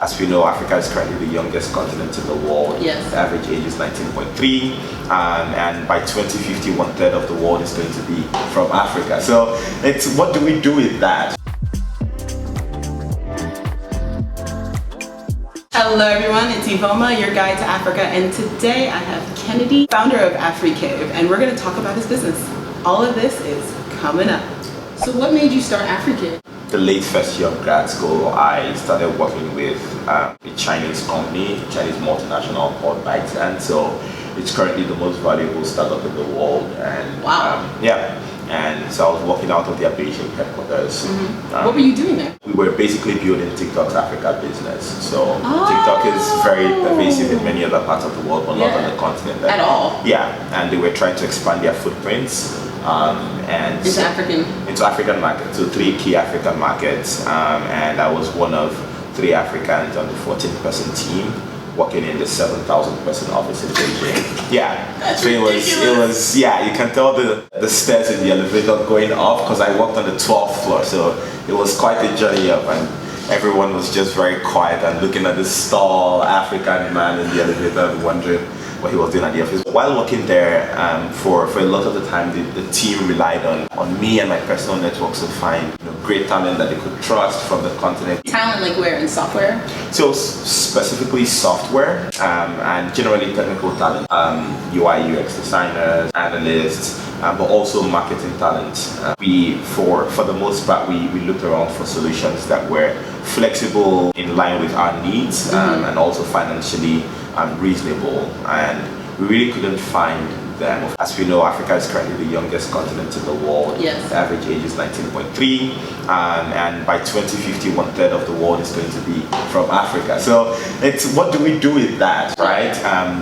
As we know, Africa is currently the youngest continent in the world. Yes. The average age is 19.3, and by 2050, 1/3 of the world is going to be from Africa. So it's what do we do with that? Hello everyone, it's Iveoma, your guide to Africa, and today I have Kennedy, founder of Africave, and we're going to talk about his business. All of this is coming up. So what made you start Africave? The late first year of grad school, I started working with a Chinese company, Chinese multinational called Valentine. So it's currently the most valuable startup in the world. And wow. And so I was working out of their Beijing headquarters. What were you doing there? We were basically building TikTok's Africa business. So TikTok is very pervasive in many other parts of the world, but not on the continent at all. Yeah, and they were trying to expand their footprints. And into African markets, so 3 key African markets, and I was one of 3 Africans on the 14-person team working in the 7,000-person office in Beijing. Yeah, that's so ridiculous. it was yeah, you can tell the stairs in the elevator going off because I worked on the 12th floor, so it was quite a journey up, and everyone was just very quiet and looking at this tall African man in the elevator and wondering what he was doing at the office. While working there, for a lot of the time, the team relied on me and my personal networks to find great talent that they could trust from the continent. Talent like where? In software? So specifically software and generally technical talent, UI UX designers, analysts, but also marketing talent. For the most part, we looked around for solutions that were flexible, in line with our needs, and also financially reasonable, and we really couldn't find them. As we know, Africa is currently the youngest continent in the world. Yes. The average age is 19.3, and by 2050, 1/3 of the world is going to be from Africa. So it's what do we do with that, right?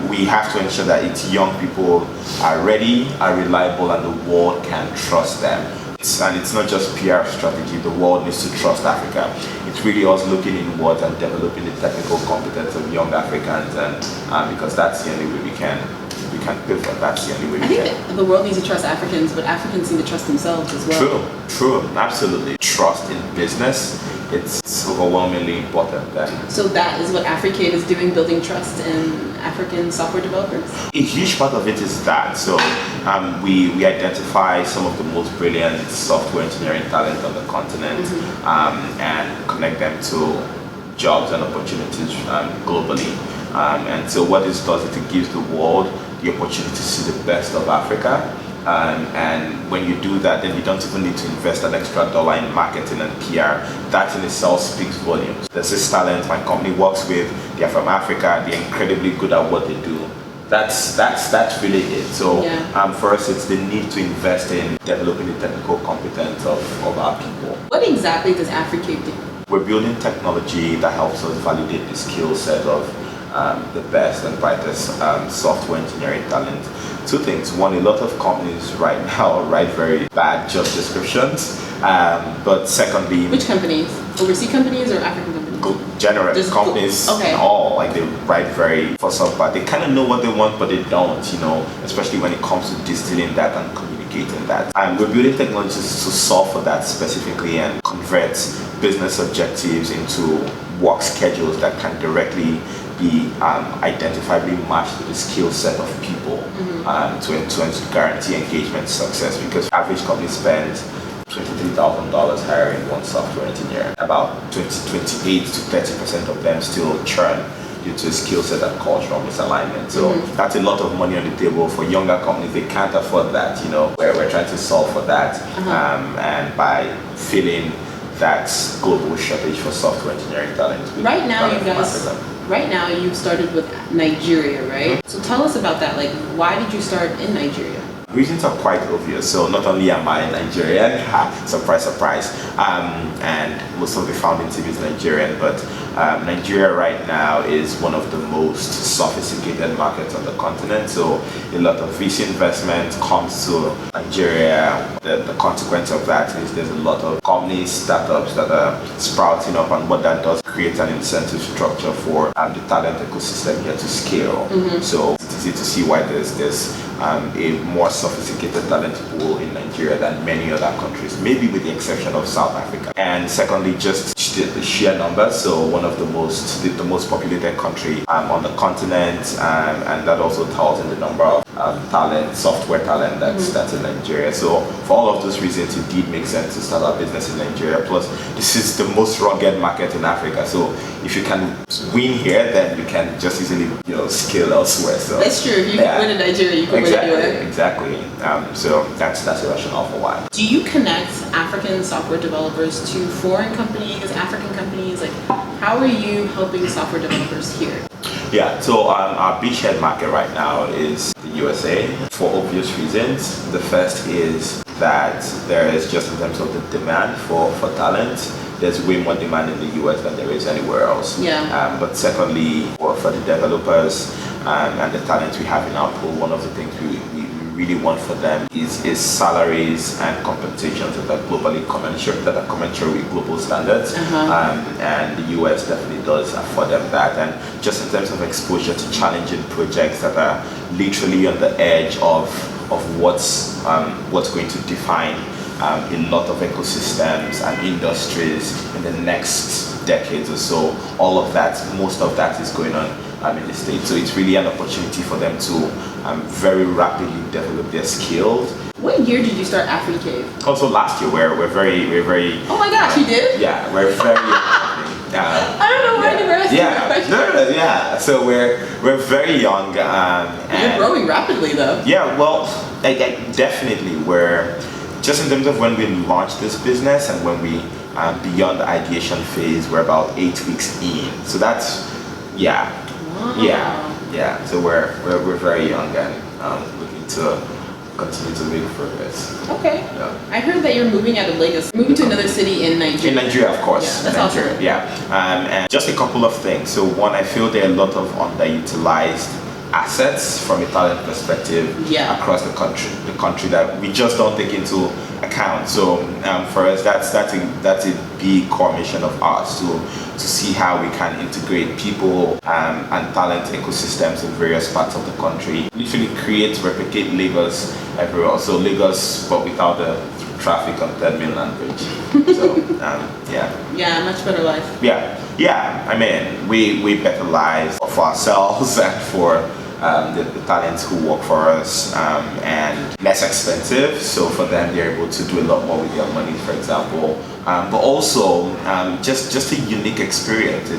We have to ensure that its young people are ready, are reliable, and the world can trust them. And it's not just PR strategy, the world needs to trust Africa. It's really us looking inward and developing the technical competence of young Africans, and because that's the only way we can pivot. That's the only way we can. I think the world needs to trust Africans, but Africans need to trust themselves as well. True, absolutely. Trust in business, it's overwhelmingly important then. So that is what Africave is doing, building trust in African software developers? A huge part of it is that. So we identify some of the most brilliant software engineering talent on the continent, and connect them to jobs and opportunities globally. And so what this does is it gives the world the opportunity to see the best of Africa. And when you do that, then you don't even need to invest an extra dollar in marketing and PR. That in itself speaks volumes. There's this talent my company works with. They're from Africa. They're incredibly good at what they do. That's really it. So for us, it's the need to invest in developing the technical competence of our people. What exactly does Africave do? We're building technology that helps us validate the skill set of the best and brightest software engineering talent. 2 things. One, a lot of companies right now write very bad job descriptions. But secondly, which companies? Overseas companies or African companies? Generous companies, all like they write very for some part. They kind of know what they want, but they don't. Especially when it comes to distilling that and communicating that. And we're building technologies to solve for that specifically and convert business objectives into work schedules that can directly be identifiably matched with the skill set of people to guarantee engagement success, because average company spends $23,000 hiring one software engineer. About 28 to 30% of them still churn due to skill set and cultural misalignment. So that's a lot of money on the table for younger companies. They can't afford that. We're trying to solve for that, and by filling that global shortage for software engineering talent. Right now you've started with Nigeria, right? So tell us about that. Like, why did you start in Nigeria? Reasons are quite obvious. So not only am I Nigerian, surprise, surprise, and most of the founding team is Nigerian, but Nigeria right now is one of the most sophisticated markets on the continent. So a lot of VC investment comes to Nigeria. The consequence of that is there's a lot of companies, startups that are sprouting up, and what that does create an incentive structure for the talent ecosystem here to scale. So it's easy to see why there's a more sophisticated talent pool in Nigeria than many other countries, maybe with the exception of South Africa. And secondly, just the sheer numbers. So one of the most populated country on the continent, and that also tells in the number of talent, software talent that's in Nigeria. So for all of those reasons, it did make sense to start our business in Nigeria. Plus, this is the most rugged market in Africa. So if you can win here, then you can just easily scale elsewhere. So that's true. If you can win in Nigeria, you can win anywhere. Exactly. So that's the rationale for why. Do you connect African software developers to foreign companies, African companies? Like, how are you helping software developers here? Yeah, so our beachhead market right now is the USA for obvious reasons. The first is that there is, just in terms of the demand for talent, there's way more demand in the US than there is anywhere else. Yeah. But secondly, for the developers and the talent we have in our pool, one of the things we really want for them is salaries and compensations that are globally commensurate, that are commensurate with global standards. And the US definitely does afford them that. And just in terms of exposure to challenging projects that are literally on the edge of what's going to define a lot of ecosystems and industries in the next decades or so, all of that, most of that is going on in the States. So it's really an opportunity for them to very rapidly develop their skills. What year did you start Africave? Also last year, we're very. Oh my gosh, you did? Yeah, we're very. I don't know why I never asked you that question. Yeah. So we're very young. You're growing rapidly, though. Yeah, well, definitely. We're just in terms of when we launched this business and when we beyond the ideation phase, we're about 8 weeks in. So that's Wow. Yeah. So we're very young and looking to continue to make progress. Okay. Yeah. I heard that you're moving out of Lagos, moving to another city in Nigeria. In Nigeria, of course. Yeah, that's awesome. Yeah. And just a couple of things. So one, I feel there are a lot of underutilized assets from a talent perspective across the country that we just don't take into account. So for us, that's a big core mission of ours to see how we can integrate people and talent ecosystems in various parts of the country. Literally replicate Lagos everywhere. So Lagos, but without the traffic on Third Mainland Bridge. So Yeah, much better life. Yeah. I mean, we better lives for ourselves and for the talents who work for us, and less expensive. So for them, they're able to do a lot more with their money, for example. But also just a unique experience.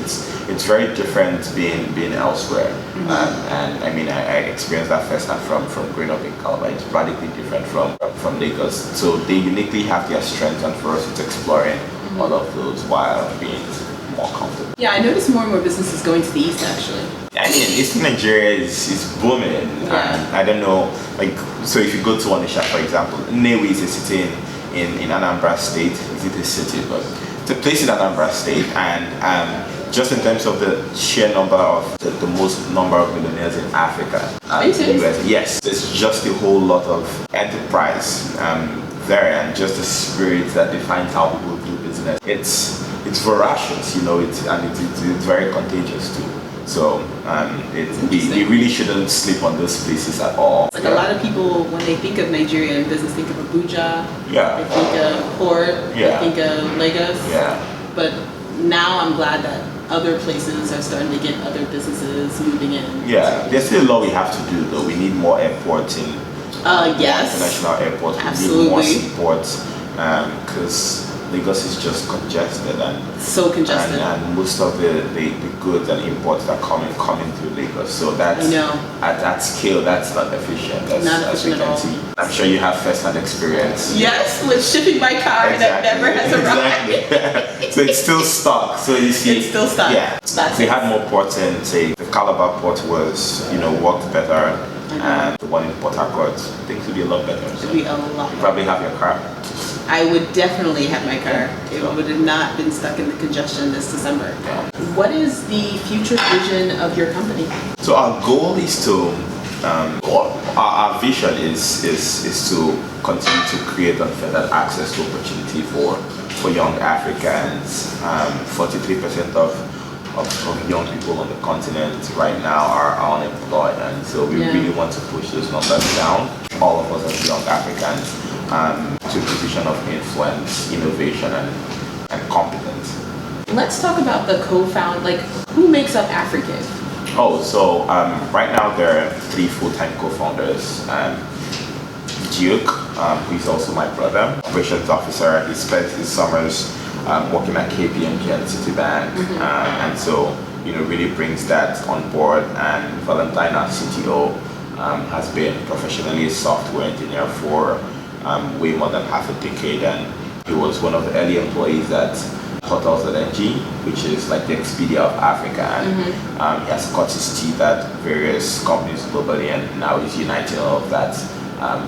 It's very different being elsewhere. And I mean, I experienced that firsthand from growing up in Calabar. It's radically different from Lagos. So they uniquely have their strengths, and for us, it's exploring all of those while being more comfortable. Yeah, I noticed more and more businesses going to the east, actually. I mean, Eastern Nigeria is booming. Yeah. I don't know, so if you go to Onitsha, for example, Nnewi is a city in Anambra State. Is it a city? But it's a place in Anambra State, and just in terms of the sheer number of the most number of millionaires in Africa, in the US, yes, there's just a whole lot of enterprise there, and just the spirit that defines how people do business. It's voracious, it's very contagious too. So we really shouldn't sleep on those places at all. Like a lot of people, when they think of Nigeria in business, think of Abuja. Yeah. They think of Port. Yeah. They think of Lagos. Yeah. But now I'm glad that other places are starting to get other businesses moving in. Yeah. There's still a lot we have to do, though. We need more airports in yes. international airports. Absolutely. We need more seaports because Lagos is just congested and so congested, and most of the goods and imports that coming through Lagos. So that's at that scale, that's not efficient. That's not efficient at all. See. I'm sure you have first-hand experience. Yes, with shipping by car that never has arrived. Exactly. So it's still stuck. So you see, it's still stuck. Yeah, we had more ports in, say, the Calabar port was worked better, and the one in Port Harcourt, things would be a lot better. So it'd be a lot. You probably have your car. I would definitely have my car. It would have not been stuck in the congestion this December. Yeah. What is the future vision of your company? So our goal is to, our vision is to continue to create unfettered access to opportunity for young Africans. 43% of young people on the continent right now are unemployed, and so we really want to push those numbers down. All of us as young Africans to a position of influence, innovation, and competence. Let's talk about the co-found, like who makes up Africave? Oh, so right now there are 3 full-time co-founders. Duke, who is also my brother, operations officer. He spent his summers working at KPMG and Citibank, and so really brings that on board. And Valentine, our CTO, has been professionally a software engineer for way more than half a decade, and he was one of the early employees at Hotels.ng, which is like the Expedia of Africa, and he has cut his teeth at various companies globally, and now he's uniting all of that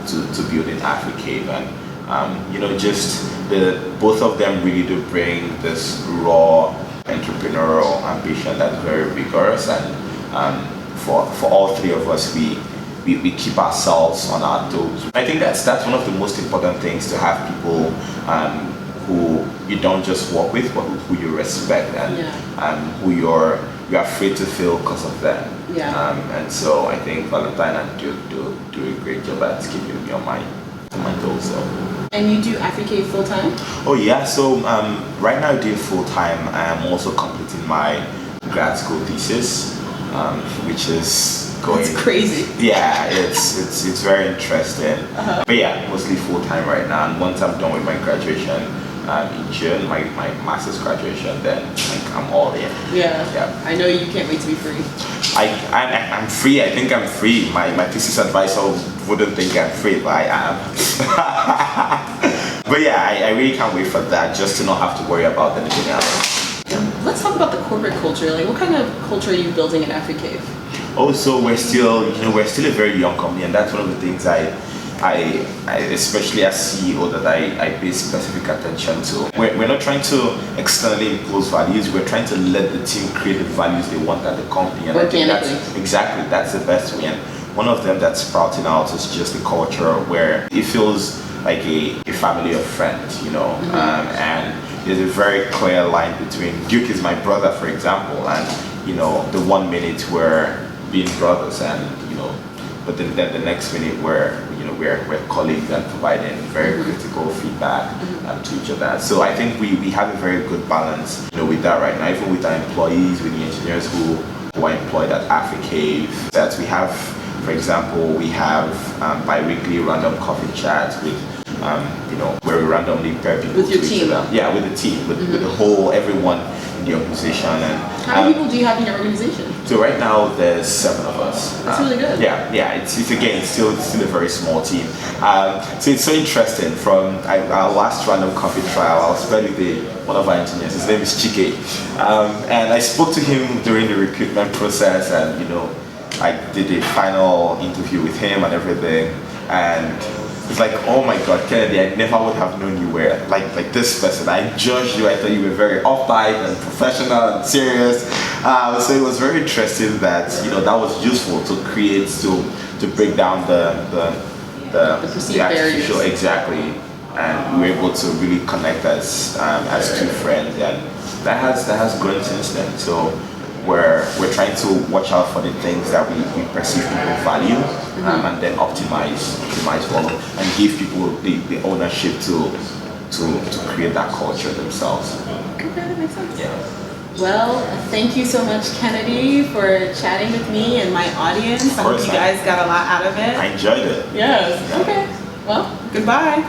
to build in Africave. And just both of them really do bring this raw entrepreneurial ambition that's very vigorous, and for all 3 of us, we keep ourselves on our toes. I think that's one of the most important things, to have people who you don't just work with, but who you respect, and who you're afraid to fail because of them. And so I think Valentine and Duke do a great job at keeping me on my toes. So. And you do Africave full time? Oh yeah, so right now I do full time. I am also completing my grad school thesis, which is going. It's crazy. Yeah, it's very interesting. But yeah, mostly full time right now. And once I'm done with my graduation in June, my master's graduation, then I'm all in. Yeah. I know you can't wait to be free. I'm free. I think I'm free. My thesis advisor wouldn't think I'm free, but I am. But yeah, I really can't wait for that, just to not have to worry about anything else. Let's talk about the corporate culture. Like, what kind of culture are you building at Africave? Oh, so we're still a very young company, and that's one of the things I especially as CEO, that I pay specific attention to. We're not trying to externally impose values. We're trying to let the team create the values they want at the company. And I think that's the best way. And one of them that's sprouting out is just the culture where it feels like a family of friends, and there's a very clear line between Duke is my brother, for example, and the 1 minute we're being brothers, and but then the next minute we're colleagues and providing very critical feedback to each other. So I think we have a very good balance with that right now, even with our employees, with the engineers who are employed at Africave. That we have, for example, we have bi-weekly random coffee chats with where we randomly pair people with your team. Yeah, with the team, with the whole everyone in the organization. And how many people do you have in your organization? So right now there's 7 of us. That's really good. Yeah. It's still a very small team. So it's so interesting. From our last random coffee trial, I was paired with one of our engineers. His name is Chike, and I spoke to him during the recruitment process, and I did a final interview with him and everything, and it's like, oh my God, Kennedy, I never would have known you were like this person. I judged you. I thought you were very uptight and professional and serious. So it was very interesting that that was useful to create, to break down the perceived barriers. Exactly, and we were able to really connect as 2 friends, and that has grown since then. So we're trying to watch out for the things that we perceive people value, and then optimize for them, and give people the ownership to create that culture themselves. Okay, that makes sense. Yeah. Well, thank you so much, Kennedy, for chatting with me and my audience. I hope you guys got a lot out of it. I enjoyed it. Yes. Okay. Well, goodbye.